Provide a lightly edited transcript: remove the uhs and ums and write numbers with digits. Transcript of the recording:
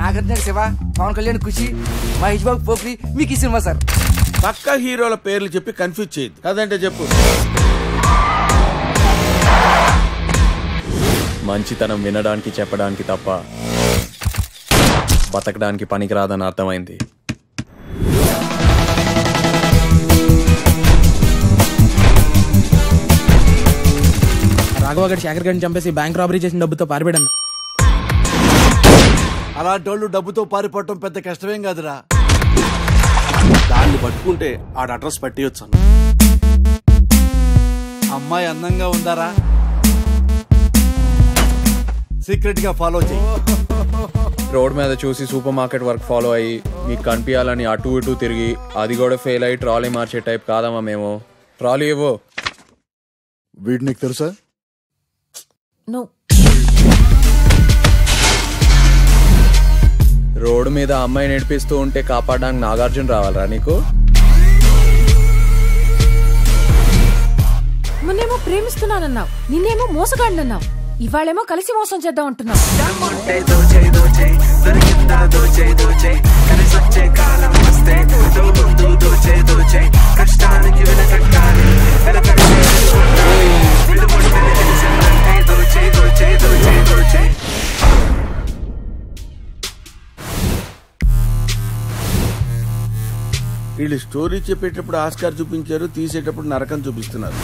నాగార్జున శివ, పవన్ కళ్యాణ్ ఖుషి, మహేష్ బాబు పోక్రి, మీకు ఈ cinema sir. పక్క హీరోల పేర్లు చెప్పి కన్ఫ్యూజ్ చేయదు కదంటే చెప్పు. మంచితనం వినడానికి చెప్పడానికి తప్ప బతకడానికి పనికిరాదని అర్థమైంది. రాఘవ గడి శేఖర్ గడిని చంపేసి బ్యాంక్ రాబరీ చేసిన డబ్బుతో పారిపోయాడు. అలాంటి వాళ్ళు డబ్బుతో పారిపోవటం పెద్ద కష్టమేం కాదురా. దాన్ని పట్టుకుంటే ఆడ అడ్రస్ పట్టియొచ్చు. అమ్మాయి అందంగా ఉందారా? సీక్రెట్ గా ఫాలో చేయి. రోడ్ మీద చూసి సూపర్ మార్కెట్ వరకు ఫాలో అయ్యి మీకు కనిపించాలని అటు ఇటు తిరిగి అది కూడా ఫెయిల్ అయ్యి ట్రాలీ మార్చే టైప్ కాదమ్మా మేము. ట్రాలీ ఇవ్వు. వీడు నీకు తెలుసా? రోడ్డు మీద అమ్మాయి నడిపిస్తూ ఉంటే కాపాడడానికి నాగార్జున రావాలరా నీకు? మొన్నేమో ప్రేమిస్తున్నానన్నావు, నిన్నేమో మోసగాడినన్నావు, ఇవాళేమో కలిసి మోసం చేద్దాం అంటున్నావు. వీళ్ళు స్టోరీ చెప్పేటప్పుడు ఆస్కార్ చూపించారు, తీసేటప్పుడు నరకం చూపిస్తున్నారు.